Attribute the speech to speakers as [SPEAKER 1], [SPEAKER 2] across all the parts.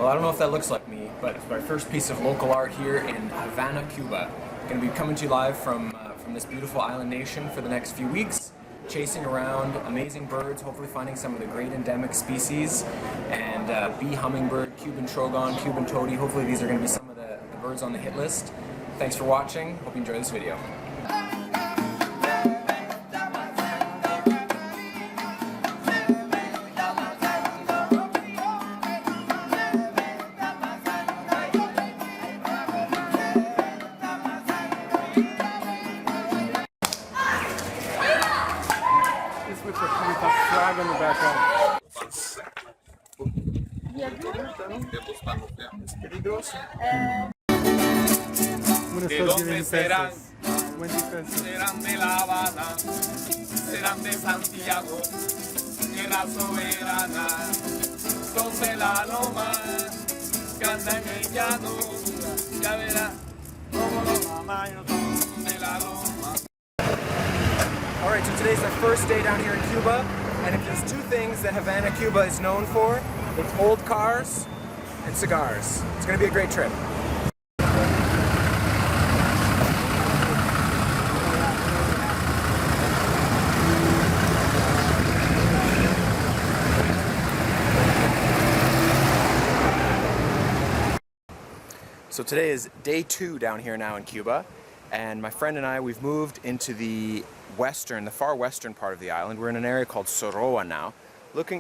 [SPEAKER 1] Well, I don't know if that looks like me, but it's my first piece of local art here in Havana, Cuba. Going to be coming to you live from this beautiful island nation for the next few weeks, chasing around amazing birds, hopefully finding some of the great endemic species, and bee hummingbird, Cuban trogon, Cuban toady. Hopefully these are going to be some of the birds on the hit list. Thanks for watching. Hope you enjoy this video.
[SPEAKER 2] With the flag on the background.
[SPEAKER 3] ¿De dónde serán? Serán de La Habana, serán de Santiago, tierra soberana, son de la loma, cantan en el llano, ya verás como los mamás de la loma.
[SPEAKER 1] Alright, so today's the first day down here in Cuba, and if there's two things that Havana, Cuba is known for, it's old cars and cigars. It's going to be a great trip. So today is day 2 down here now in Cuba, and my friend and I, we've moved into the far western part of the island. We're in an area called Soroa now,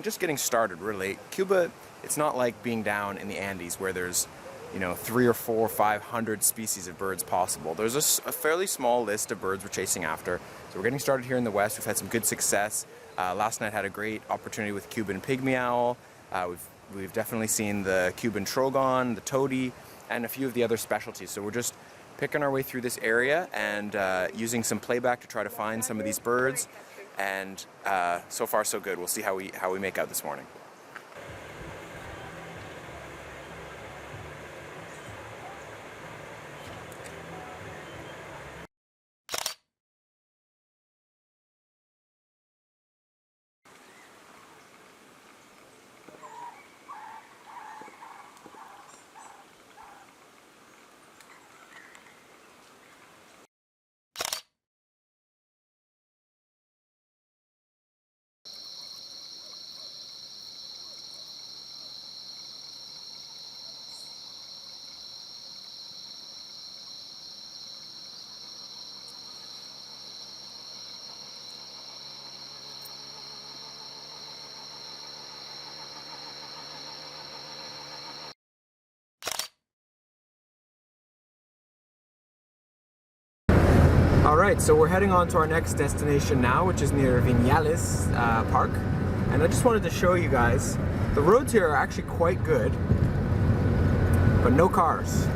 [SPEAKER 1] just getting started really. Cuba, it's not like being down in the Andes where there's, 300 or 400 or 500 species of birds possible. There's a fairly small list of birds we're chasing after. So we're getting started here in the west. We've had some good success. Last night had a great opportunity with Cuban pygmy owl. We've definitely seen the Cuban trogon, the toady, and a few of the other specialties. So we're just picking our way through this area and using some playback to try to find some of these birds. And so far so good. We'll see how we make out this morning. Alright, so we're heading on to our next destination now, which is near Viñales Park. And I just wanted to show you guys, the roads here are actually quite good, but no cars.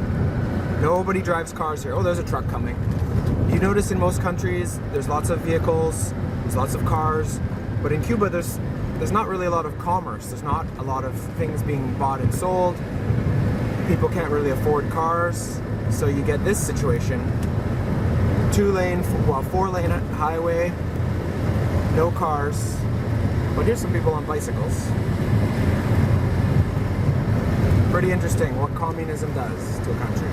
[SPEAKER 1] Nobody drives cars here. Oh, there's a truck coming. You notice in most countries, there's lots of vehicles, there's lots of cars, but in Cuba there's not really a lot of commerce. There's not a lot of things being bought and sold. People can't really afford cars, so you get this situation. 4-lane highway, no cars, but here's some people on bicycles. Pretty interesting what communism does to a country.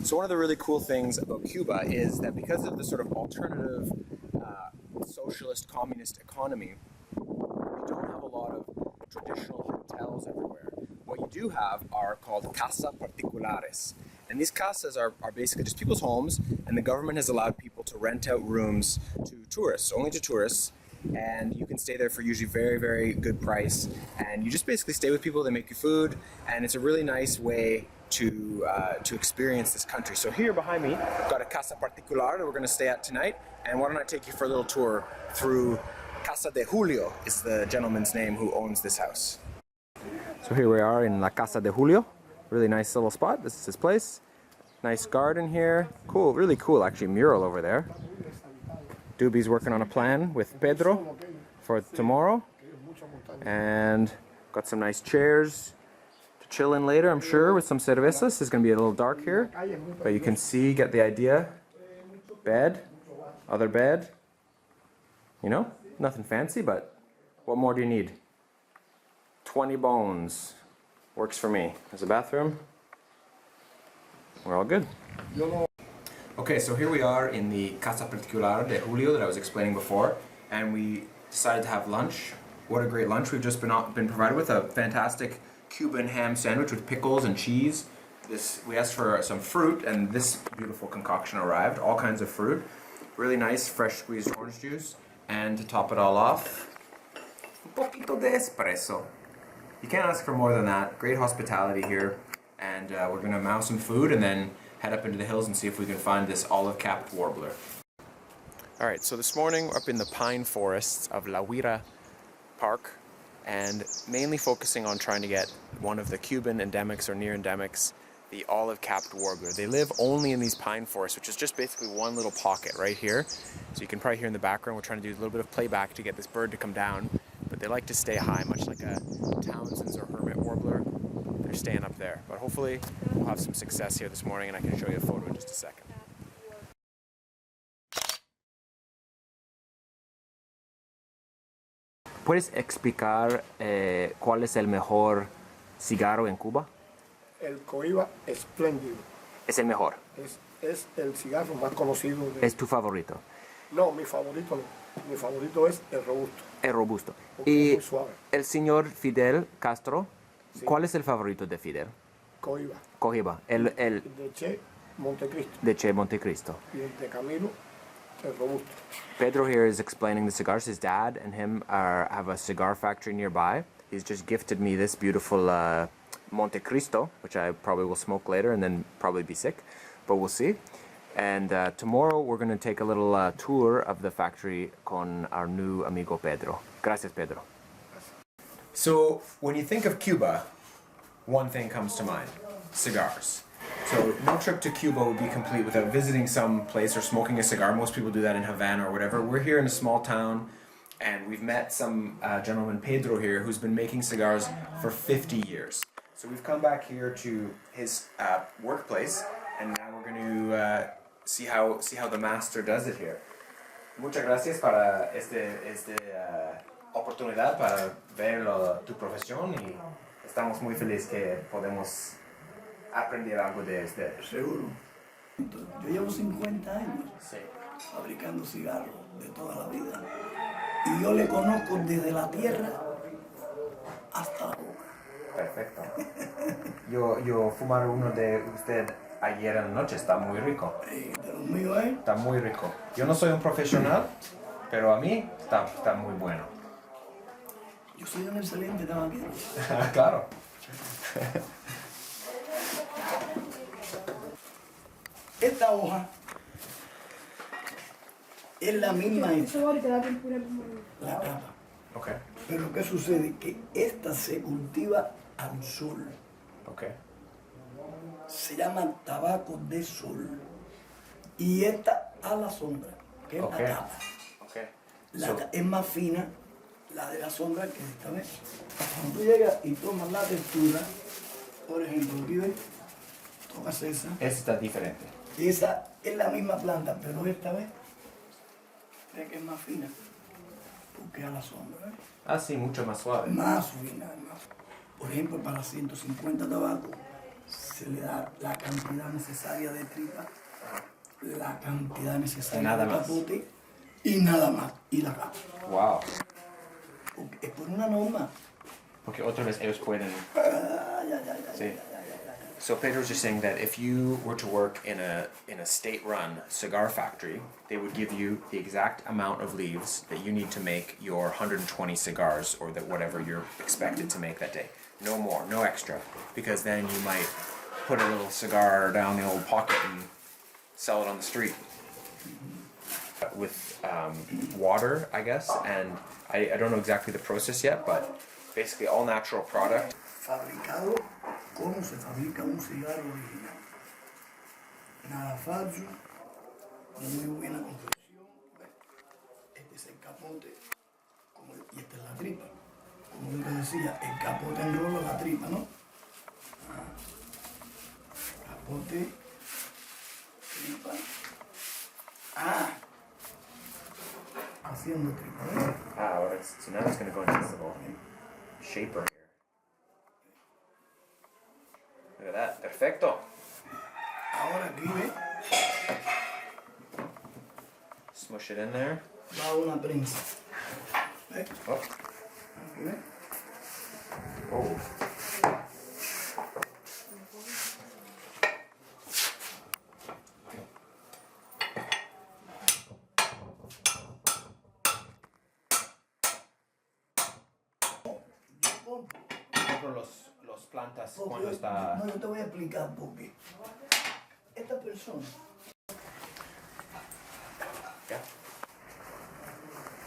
[SPEAKER 1] So one of the really cool things about Cuba is that because of the sort of alternative socialist communist economy, you don't have a lot of traditional hotels everywhere. What you do have are called casas particulares. And these casas are basically just people's homes, and the government has allowed people to rent out rooms to tourists, only to tourists, and you can stay there for usually very, very good price. And you just basically stay with people, they make you food, and it's a really nice way to experience this country. So here behind me, I've got a casa particular that we're going to stay at tonight, and why don't I take you for a little tour through Casa de Julio, is the gentleman's name who owns this house. So here we are in La Casa de Julio. Really nice little spot. This is his place. Nice garden here. Cool, really cool actually, mural over there. Doobie's working on a plan with Pedro for tomorrow. And got some nice chairs to chill in later, I'm sure, with some cervezas. It's going to be a little dark here, but you can see, get the idea. Bed, other bed. Nothing fancy, but what more do you need? 20 bones. Works for me. There's a bathroom. We're all good. Okay, so here we are in the Casa Particular de Julio that I was explaining before, and we decided to have lunch. What a great lunch. We've just been provided with a fantastic Cuban ham sandwich with pickles and cheese. We asked for some fruit, and this beautiful concoction arrived. All kinds of fruit. Really nice, fresh squeezed orange juice. And to top it all off, un poquito de espresso. You can't ask for more than that. Great hospitality here. And we're going to mouse some food and then head up into the hills and see if we can find this olive-capped warbler. Alright, so this morning we're up in the pine forests of La Huira Park, and mainly focusing on trying to get one of the Cuban endemics or near endemics, the olive-capped warbler. They live only in these pine forests, which is just basically one little pocket right here. So you can probably hear in the background, we're trying to do a little bit of playback to get this bird to come down, but they like to stay high, much like a Townsend's or hermit warbler. They're staying up there, but hopefully we'll have some success here this morning, and I can show you a photo in just a second. ¿Puedes explicar cuál es el mejor cigarro en Cuba?
[SPEAKER 4] El Cohiba espléndido.
[SPEAKER 1] Es el mejor.
[SPEAKER 4] Es el cigarro más conocido.
[SPEAKER 1] ¿Es tu favorito?
[SPEAKER 4] No, mi favorito no. Mi favorito es el robusto.
[SPEAKER 1] El robusto.
[SPEAKER 4] Porque es
[SPEAKER 1] Y
[SPEAKER 4] muy suave.
[SPEAKER 1] el señor Fidel Castro,
[SPEAKER 4] Sí.
[SPEAKER 1] ¿cuál es el favorito de Fidel?
[SPEAKER 4] Cohiba.
[SPEAKER 1] Cohiba.
[SPEAKER 4] El de Che, Montecristo.
[SPEAKER 1] De Che Montecristo.
[SPEAKER 4] Y el de Camilo, el robusto.
[SPEAKER 1] Pedro here is explaining the cigars. His dad and him have a cigar factory nearby. He's just gifted me this beautiful Montecristo, which I probably will smoke later and then probably be sick, but we'll see. And tomorrow we're going to take a little tour of the factory con our new amigo Pedro. Gracias, Pedro. So, when you think of Cuba, one thing comes to mind: cigars. So, no trip to Cuba would be complete without visiting some place or smoking a cigar. Most people do that in Havana or whatever. We're here in a small town, and we've met some gentleman, Pedro here, who's been making cigars for 50 years. So we've come back here to his workplace, and now we're going to see how the master does it here. Muchas gracias para esta oportunidad para ver tu profesión, y estamos muy felices que podemos aprender algo de usted.
[SPEAKER 5] Seguro. Yo llevo 50 años
[SPEAKER 1] Sí.
[SPEAKER 5] fabricando cigarros de toda la vida. Y yo le conozco desde la tierra hasta la boca.
[SPEAKER 1] Perfecto. Yo fumar uno de usted ayer en la noche, está muy rico.
[SPEAKER 5] De los míos, ¿eh?
[SPEAKER 1] Está muy rico. Yo no soy un profesional, pero a mí está muy bueno.
[SPEAKER 5] Yo soy un excelente tabaquero.
[SPEAKER 1] Claro.
[SPEAKER 5] Esta hoja es la misma esta, la tapa.
[SPEAKER 1] Okay.
[SPEAKER 5] Pero ¿qué sucede? Que esta se cultiva al sol.
[SPEAKER 1] Okay.
[SPEAKER 5] Se llama tabaco de sol. Y esta a la sombra, que es
[SPEAKER 1] Okay.
[SPEAKER 5] la tapa.
[SPEAKER 1] Okay.
[SPEAKER 5] Es más fina la de la sombra que esta vez. Cuando tú llegas y tomas la textura, por ejemplo, aquí ves, tomas esa.
[SPEAKER 1] Esta es diferente.
[SPEAKER 5] Esa es la misma planta, pero esta vez, ves que es más fina, porque a la sombra, ¿ves?
[SPEAKER 1] Ah, sí, mucho más suave.
[SPEAKER 5] Más fina, más. Por ejemplo, para 150 tabacos se le da la cantidad necesaria de tripa, la cantidad necesaria
[SPEAKER 1] Nada
[SPEAKER 5] de
[SPEAKER 1] más.
[SPEAKER 5] capote y nada más, y la capa.
[SPEAKER 1] Wow.
[SPEAKER 5] Porque es por una norma.
[SPEAKER 1] Porque otra vez ellos pueden. Sí. So Pedro's just saying that if you were to work in a state-run cigar factory, they would give you the exact amount of leaves that you need to make your 120 cigars, or that whatever you're expected to make that day. No more, no extra, because then you might put a little cigar down the old pocket and sell it on the street with water, I guess, and I don't know exactly the process yet, but basically all natural product.
[SPEAKER 5] Fabricado como se fabrica un cigarro original. Nada falso, de muy buena confección. Este es el capote, y esta es la tripa. Como yo le decía, el capote enrola la tripa, ¿no? Capote, tripa. Haciendo tripa, ¿ves?
[SPEAKER 1] So now it's going to go into this little shaper here. Perfecto.
[SPEAKER 5] Ahora aquí, ¿ves?
[SPEAKER 1] Smush it in there.
[SPEAKER 5] Va una prensa. ¿Ves?
[SPEAKER 1] Oh.
[SPEAKER 5] Aquí, ¿ves?
[SPEAKER 1] Oh. Los plantas cuando está...
[SPEAKER 5] No, yo te voy a explicar por qué. Esta persona.
[SPEAKER 1] Yeah.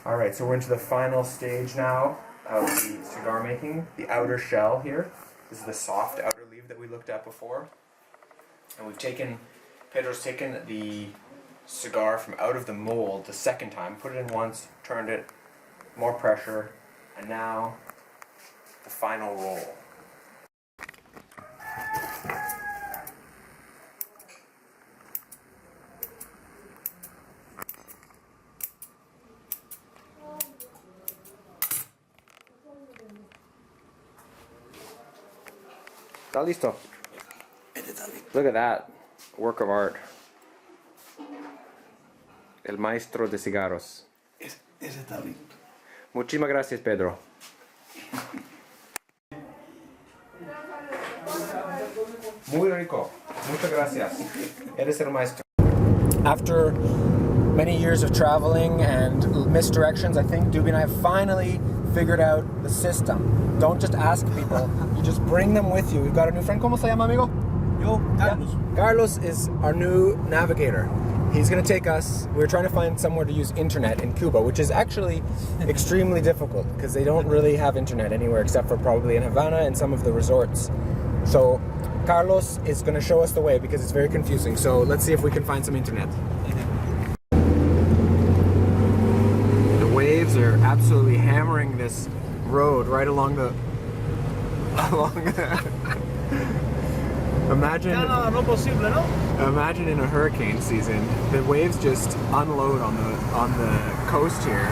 [SPEAKER 1] Alright, so we're into the final stage now of the cigar making. The outer shell here. This is the soft outer leaf that we looked at before. And we've taken, Pedro's taken the cigar from out of the mold the second time, put it in once, turned it, more pressure, and now the final roll. Está listo.
[SPEAKER 5] Este está listo.
[SPEAKER 1] Look at that work of art. El maestro de cigarros.
[SPEAKER 5] Ese está listo.
[SPEAKER 1] Muchísimas gracias, Pedro. Muy rico. Muchas gracias. Eres el maestro. After many years of traveling and misdirections, I think Doobie and I have finally figured out the system. Don't just ask people, you just bring them with you. We've got a new friend. ¿Cómo se llama, amigo?
[SPEAKER 4] Yo, Carlos.
[SPEAKER 1] Yeah. Carlos is our new navigator. He's going to take us. We're trying to find somewhere to use internet in Cuba, which is actually extremely difficult because they don't really have internet anywhere except for probably in Havana and some of the resorts. So Carlos is going to show us the way because it's very confusing. So let's see if we can find some internet. The waves are absolutely hammering this road right along the... Imagine...
[SPEAKER 4] No posible, ¿no?
[SPEAKER 1] Imagine in a hurricane season, the waves just unload on the coast here,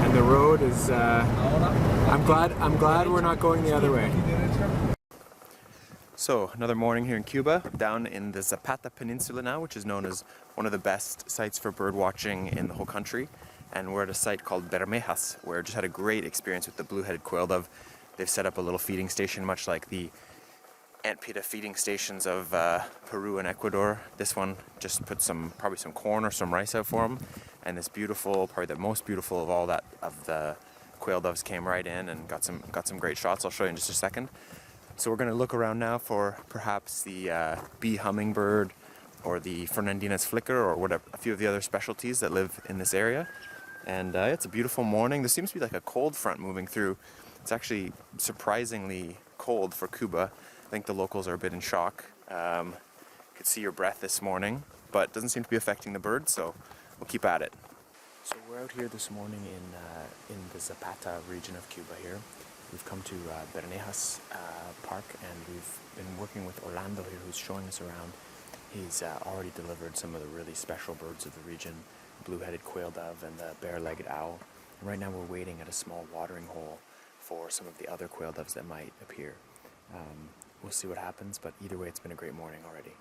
[SPEAKER 1] and the road is. I'm glad we're not going the other way. So another morning here in Cuba, down in the Zapata Peninsula now, which is known as one of the best sites for bird watching in the whole country, and we're at a site called Bermejas, where I just had a great experience with the blue-headed quail dove. They've set up a little feeding station, much like the antpitta feeding stations of Peru and Ecuador. This one just put probably some corn or some rice out for them, and this beautiful, probably the most beautiful of all that of the quail doves came right in and got some great shots. I'll show you in just a second. So we're going to look around now for perhaps the bee hummingbird or the Fernandina's flicker or whatever, a few of the other specialties that live in this area. And it's a beautiful morning. There seems to be like a cold front moving through. It's actually surprisingly cold for Cuba. I think the locals are a bit in shock. You could see your breath this morning, but it doesn't seem to be affecting the birds, so we'll keep at it. So we're out here this morning in the Zapata region of Cuba here. We've come to Bermejas Park, and we've been working with Orlando here, who's showing us around. He's already delivered some of the really special birds of the region, blue-headed quail dove and the bare-legged owl. And right now we're waiting at a small watering hole for some of the other quail doves that might appear. We'll see what happens, but either way, it's been a great morning already.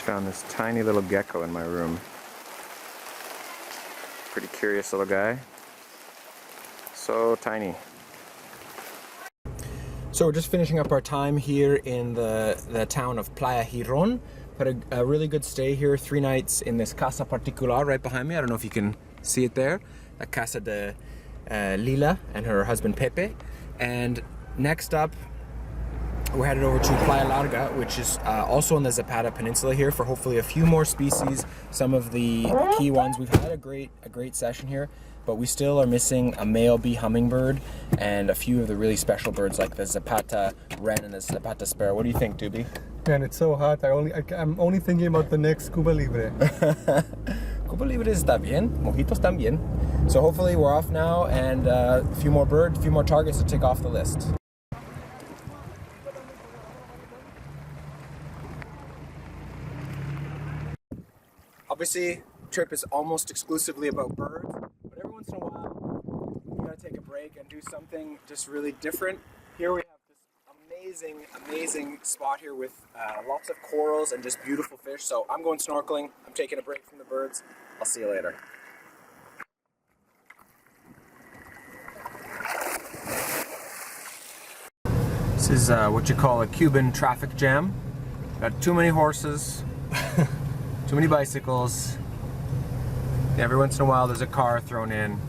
[SPEAKER 1] Found this tiny little gecko in my room. Pretty curious little guy. So tiny. So we're just finishing up our time here in the town of Playa Girón. Had a really good stay here, 3 nights in this casa particular right behind me. I don't know if you can see it there. A casa de Lila and her husband Pepe. And next up, we're headed over to Playa Larga, which is also on the Zapata Peninsula here, for hopefully a few more species. Some of the key ones. We've had a great session here, but we still are missing a male bee hummingbird and a few of the really special birds like the Zapata wren and the Zapata sparrow. What do you think, Doobie?
[SPEAKER 2] Man, it's so hot. I'm only thinking about the next Cuba Libre.
[SPEAKER 1] Cuba Libre está bien, mojitos también. So hopefully we're off now, and a few more birds, a few more targets to take off the list. Obviously, trip is almost exclusively about birds, but every once in a while, you gotta take a break and do something just really different. Here we have this amazing spot here with lots of corals and just beautiful fish. So I'm going snorkeling. I'm taking a break from the birds. I'll see you later. This is what you call a Cuban traffic jam. Got too many horses, too many bicycles. Every once in a while there's a car thrown in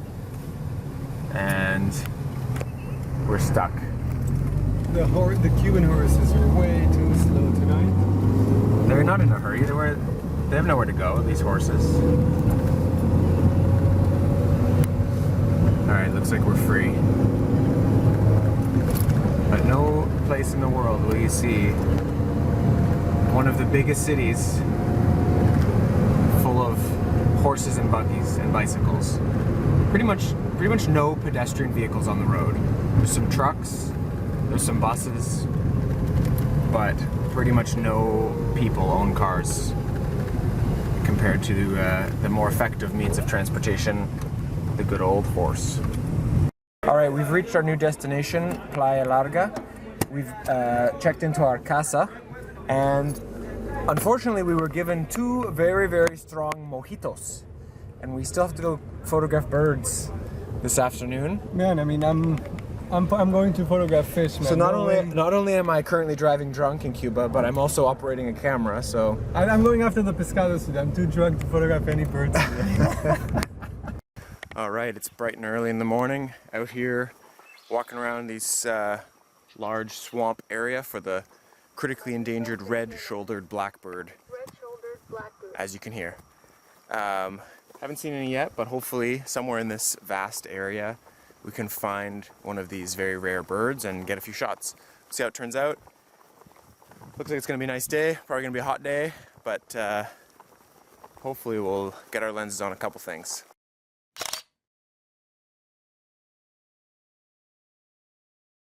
[SPEAKER 1] and we're stuck.
[SPEAKER 2] The Cuban horses are way too slow tonight.
[SPEAKER 1] They're not in a hurry. They have nowhere to go, these horses. Alright, looks like we're free. But no place in the world will you see one of the biggest cities full of horses and buggies and bicycles. Pretty much no pedestrian vehicles on the road. There's some trucks, there's some buses, but pretty much no people own cars compared to the more effective means of transportation, the good old horse. Alright, we've reached our new destination, Playa Larga. We've checked into our casa, and unfortunately we were given 2 very strong mojitos, and we still have to go photograph birds this afternoon.
[SPEAKER 2] Man, I mean, I'm going to photograph fish, man.
[SPEAKER 1] So not only am I currently driving drunk in Cuba, but I'm also operating a camera, so...
[SPEAKER 2] I'm going after the pescados today. I'm too drunk to photograph any birds today.
[SPEAKER 1] Alright, it's bright and early in the morning, out here walking around these large swamp area for the critically endangered red-shouldered blackbird, as you can hear. Haven't seen any yet, but hopefully somewhere in this vast area we can find one of these very rare birds and get a few shots. See how it turns out. Looks like it's going to be a nice day, probably going to be a hot day, but hopefully we'll get our lenses on a couple things.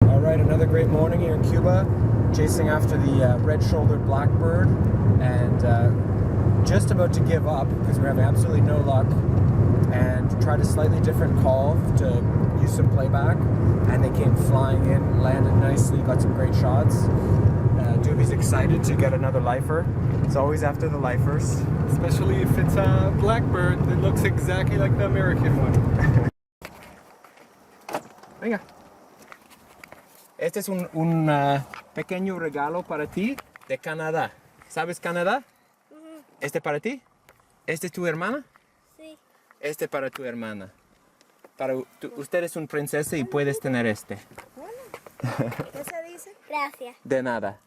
[SPEAKER 1] Alright, another great morning here in Cuba, chasing after the red-shouldered blackbird, and just about to give up because we're having absolutely no luck, and tried a slightly different call to use some playback, and they came flying in, landed nicely, got some great shots. Doobie's excited to get another lifer. It's always after the lifers.
[SPEAKER 2] Especially if it's a blackbird that looks exactly like the American one.
[SPEAKER 1] Venga. Este es un pequeño regalo para ti de Canadá. ¿Sabes Canadá? ¿Este para ti? ¿Este es tu hermana?
[SPEAKER 6] Sí.
[SPEAKER 1] Este para tu hermana. Usted es una princesa y puedes tener este.
[SPEAKER 6] ¿Qué se dice? Gracias.
[SPEAKER 1] De nada.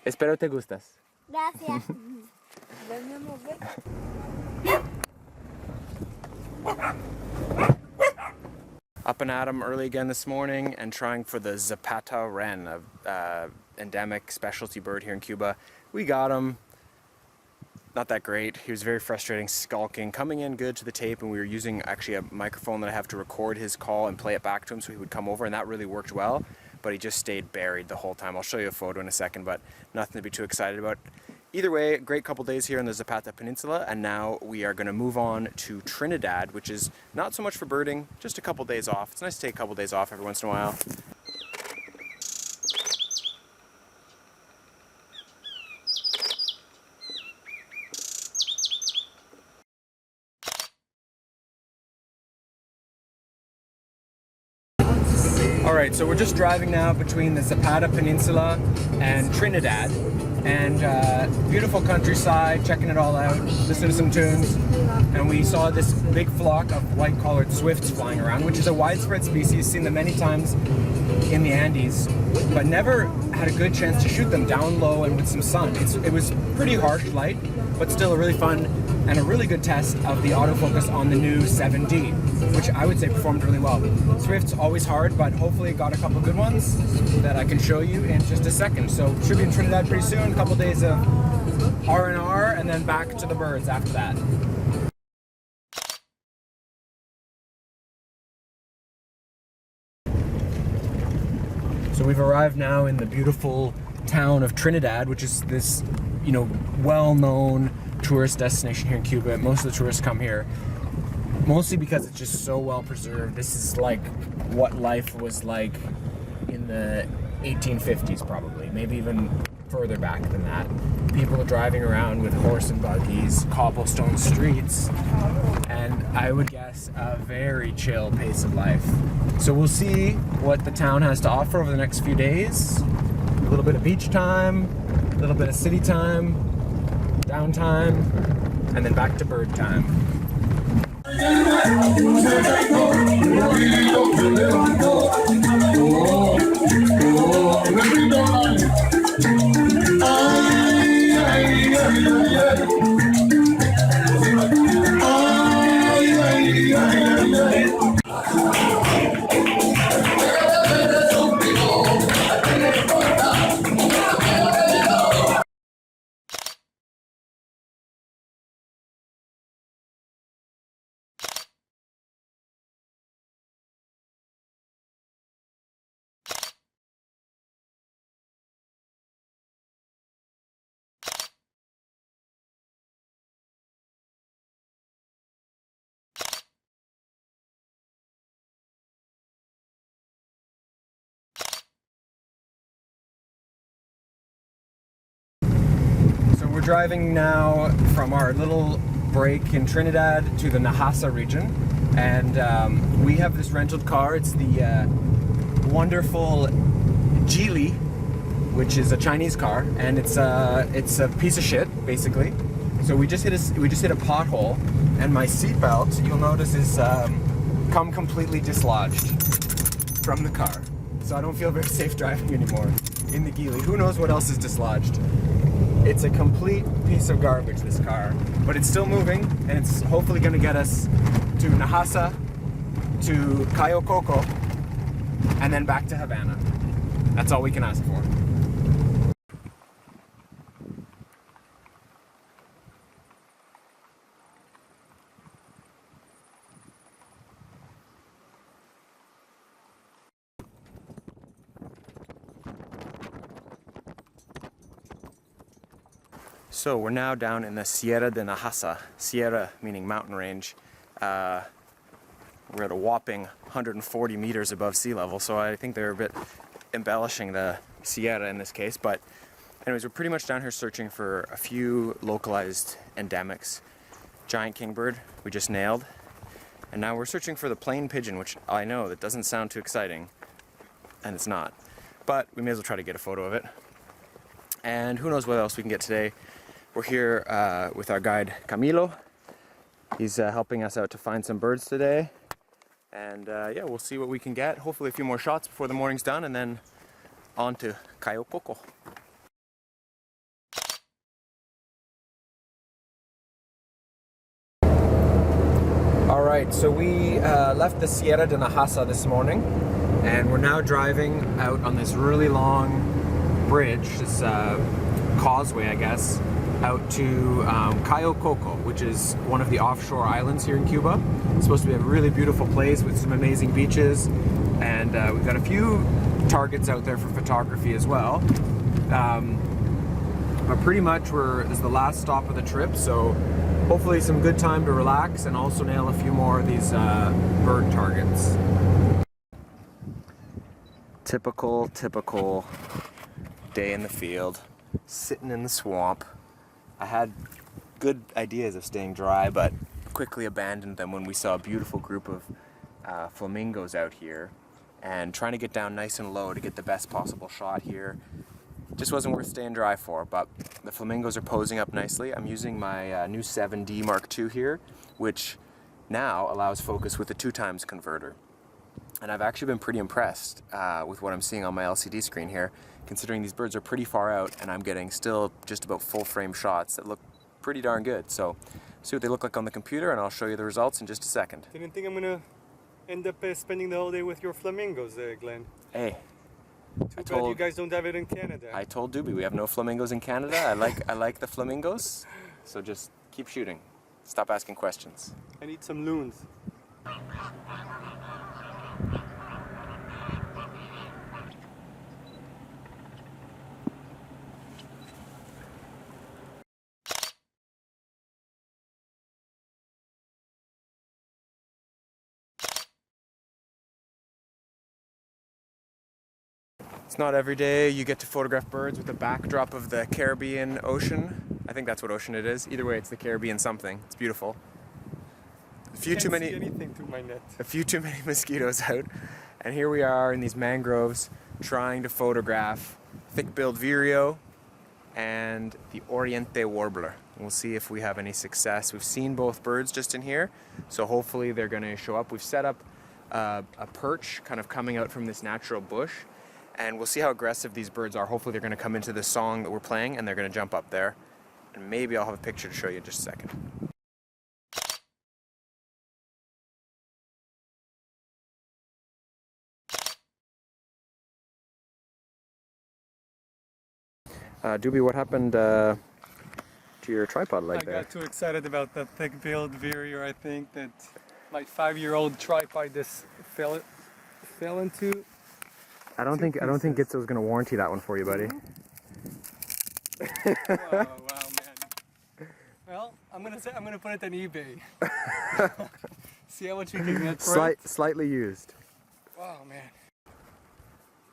[SPEAKER 1] Espero te gustas.
[SPEAKER 6] Gracias.
[SPEAKER 1] Up and at 'em early again this morning and trying for the Zapata wren, a endemic specialty bird here in Cuba. We got him. Not that great. He was very frustrating, skulking, coming in good to the tape, and we were using actually a microphone that I have to record his call and play it back to him so he would come over, and that really worked well, but he just stayed buried the whole time. I'll show you a photo in a second, but nothing to be too excited about. Either way, great couple days here in the Zapata Peninsula, and now we are going to move on to Trinidad, which is not so much for birding, just a couple days off. It's nice to take a couple days off every once in a while. Alright, so we're just driving now between the Zapata Peninsula and Trinidad, and beautiful countryside, checking it all out, listening to some tunes, and we saw this big flock of white-collared swifts flying around, which is a widespread species, seen them many times in the Andes, but never had a good chance to shoot them down low and with some sun. It was pretty harsh light, but still a really fun and a really good test of the autofocus on the new 7D, which I would say performed really well. Swift's always hard, but hopefully got a couple good ones that I can show you in just a second. So should be in Trinidad pretty soon, a couple days of R&R, and then back to the birds after that. So we've arrived now in the beautiful town of Trinidad, which is this, you know, well-known tourist destination here in Cuba. Most of the tourists come here mostly because it's just so well preserved. This is like what life was like in the 1850s, probably, maybe even further back than that. People are driving around with horse and buggies, cobblestone streets, and I would guess a very chill pace of life. So we'll see what the town has to offer over the next few days. A little bit of beach time, a little bit of city time, downtime, and then back to bird time. We're driving now from our little break in Trinidad to the Nahasa region, and we have this rented car. It's the wonderful Geely, which is a Chinese car, and it's a piece of shit basically. So we just hit a pothole, and my seatbelt, you'll notice, is come completely dislodged from the car. So I don't feel very safe driving anymore in the Geely. Who knows what else is dislodged? It's a complete piece of garbage, this car, but it's still moving, and it's hopefully going to get us to Nahasa, to Cayo Coco, and then back to Havana. That's all we can ask for. So we're now down in the Sierra de Nahasa, Sierra meaning mountain range. We're at a whopping 140 meters above sea level, so I think they're a bit embellishing the Sierra in this case. But anyways, we're pretty much down here searching for a few localized endemics. Giant kingbird, we just nailed. And now we're searching for the plain pigeon, which I know that doesn't sound too exciting, and it's not. But we may as well try to get a photo of it. And who knows what else we can get today. We're here with our guide Camilo. He's helping us out to find some birds today. And yeah, we'll see what we can get. Hopefully a few more shots before the morning's done, and then on to Cayo Coco. Alright, so we left the Sierra de Nahasa this morning, and we're now driving out on this really long bridge, this causeway I guess, out to Cayo Coco, which is one of the offshore islands here in Cuba. It's supposed to be a really beautiful place with some amazing beaches, and we've got a few targets out there for photography as well. But pretty much this is the last stop of the trip, so hopefully some good time to relax and also nail a few more of these bird targets. Typical day in the field, sitting in the swamp. I had good ideas of staying dry, but quickly abandoned them when we saw a beautiful group of flamingos out here. and trying to get down nice and low to get the best possible shot here. Just wasn't worth staying dry for, but the flamingos are posing up nicely. I'm using my new 7D Mark II here, which now allows focus with the 2x converter. And I've actually been pretty impressed with what I'm seeing on my LCD screen here, considering these birds are pretty far out and I'm getting still just about full frame shots that look pretty darn good. So see what they look like on the computer and I'll show you the results in just a second.
[SPEAKER 2] Didn't think I'm gonna end up spending the whole day with your flamingos, Glenn.
[SPEAKER 1] Hey,
[SPEAKER 2] Too bad you guys don't have it in Canada.
[SPEAKER 1] I told Doobie we have no flamingos in Canada. I like the flamingos, so just keep shooting. Stop asking questions.
[SPEAKER 2] I need some loons.
[SPEAKER 1] It's not every day you get to photograph birds with the backdrop of the Caribbean Ocean. I think that's what ocean it is. Either way, it's the Caribbean something. It's beautiful. A few too many mosquitoes out, and here we are in these mangroves trying to photograph thick-billed vireo and the Oriente warbler. We'll see if we have any success. We've seen both birds just in here, so hopefully they're going to show up. We've set up a perch kind of coming out from this natural bush, and we'll see how aggressive these birds are. Hopefully they're going to come into the song that we're playing and they're going to jump up there. And maybe I'll have a picture to show you in just a second. Doobie, what happened to your tripod leg there?
[SPEAKER 2] I got too excited about that thick-billed vireo. I think that my 5-year-old tripod just fell into.
[SPEAKER 1] I don't think Gitzo's gonna warranty that one for you, buddy.
[SPEAKER 2] Wow, man. Well, I'm gonna put it on eBay. See how much you can get for it.
[SPEAKER 1] Slightly used.
[SPEAKER 2] Wow, man.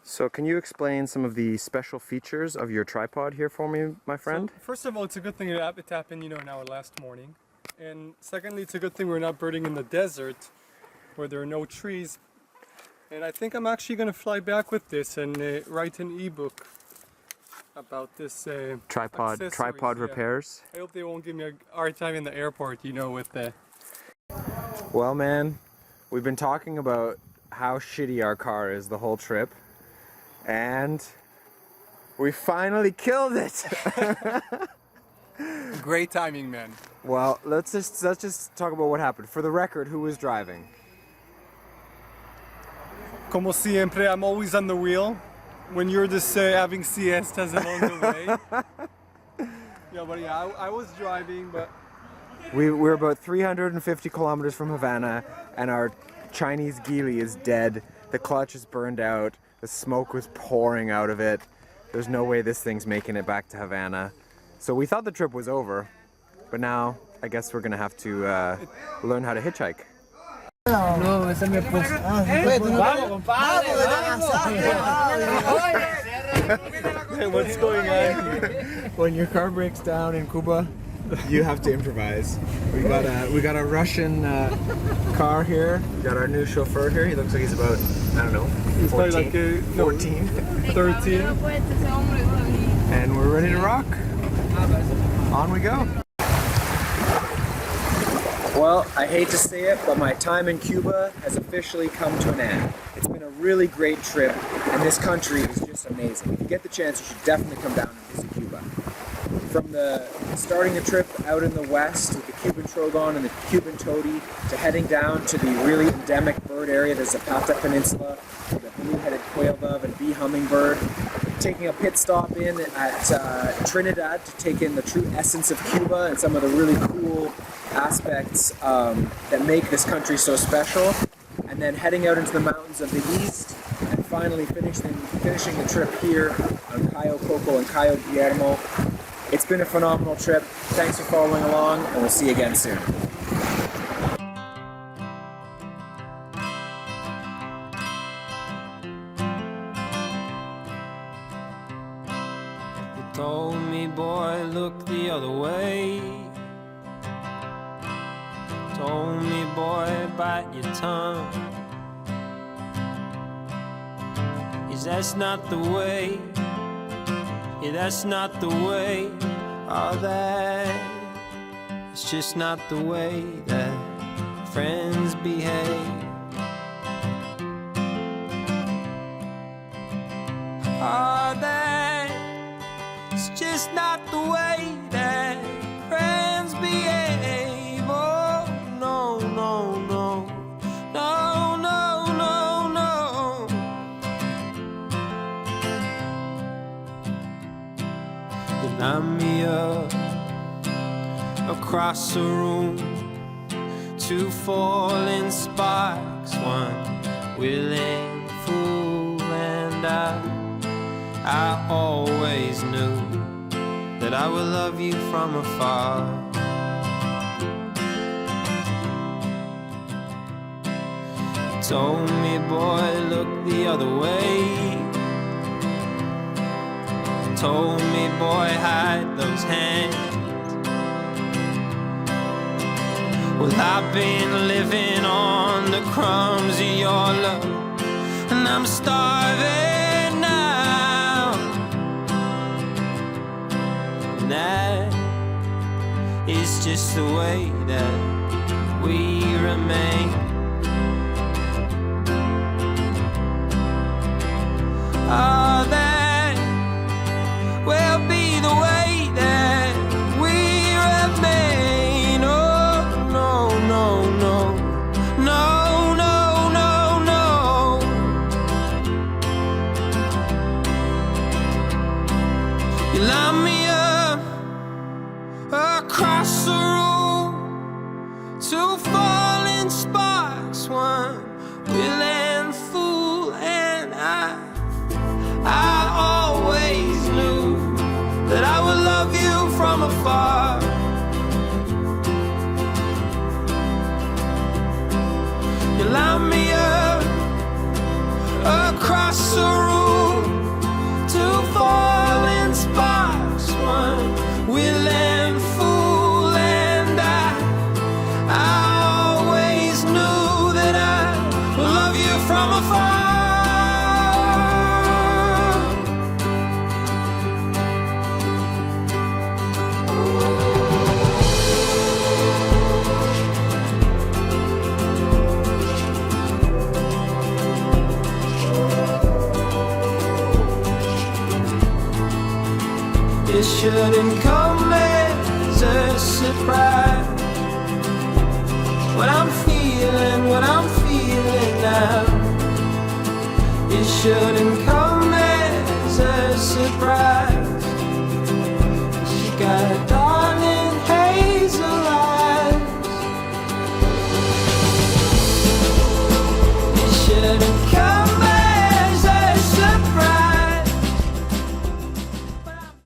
[SPEAKER 1] So can you explain some of the special features of your tripod here for me, my friend?
[SPEAKER 2] So, first of all, it's a good thing it happened, in our last morning. And secondly, it's a good thing we're not birding in the desert where there are no trees. And I think I'm actually going to fly back with this and write an ebook about this
[SPEAKER 1] tripod repairs.
[SPEAKER 2] I hope they won't give me a hard time in the airport, with the...
[SPEAKER 1] Well, man, we've been talking about how shitty our car is the whole trip, and we finally killed it.
[SPEAKER 2] Great timing, man.
[SPEAKER 1] Well, let's just talk about what happened. For the record, who was driving?
[SPEAKER 2] Como siempre, I'm always on the wheel. When you're just having siestas along the way. I was driving, but...
[SPEAKER 1] We're about 350 kilometers from Havana, and our Chinese Geely is dead. The clutch is burned out. The smoke was pouring out of it. There's no way this thing's making it back to Havana. So we thought the trip was over, but now I guess we're gonna have to learn how to hitchhike.
[SPEAKER 5] No, ese es mi esposo.
[SPEAKER 1] What's going on here? When your car breaks down in Cuba, you have to improvise. We got a Russian car here. We got our new chauffeur here. He looks like he's about, I don't know, 14, 14.
[SPEAKER 2] 13.
[SPEAKER 1] And we're ready to rock. On we go. Well, I hate to say it, but my time in Cuba has officially come to an end. It's been a really great trip, and this country is just amazing. If you get the chance, you should definitely come down and visit Cuba. From starting the trip out in the west with the Cuban trogon and the Cuban tody, to heading down to the really endemic bird area, the Zapata Peninsula, the blue-headed quail dove and bee hummingbird, taking a pit stop in at Trinidad to take in the true essence of Cuba and some of the really cool aspects that make this country so special, and then heading out into the mountains of the east, and finally finishing the trip here on Cayo Coco and Cayo Guillermo. It's been a phenomenal trip. Thanks for following along, and we'll see you again soon.
[SPEAKER 7] You told me, boy, look the other way. Told me, boy, bite your tongue. 'cause that's not the way. Yeah, that's not the way. Oh, that it's just not the way that friends behave. Oh, that it's just not the way that friends behave. Oh, no, no, no, no, no, no, no. You line me up across the room, two falling sparks, one willing fool, and I always knew that I would love you from afar. You told me, boy, look the other way. You told me, boy, hide those hands. Well, I've been living on the crumbs of your love, and I'm starving now. And that is just the way that we remain. Oh, that will be the way that we remain. Oh, no, no, no, no, no, no, no. You line me up across the room, two falling sparks, one willing fool, and I always knew that I would love you from afar. You line me up across the room, two falling sparks, one willing fool, and I always knew that I would love you from afar. It shouldn't come as a surprise. What I'm feeling now. It shouldn't come as a surprise. She got a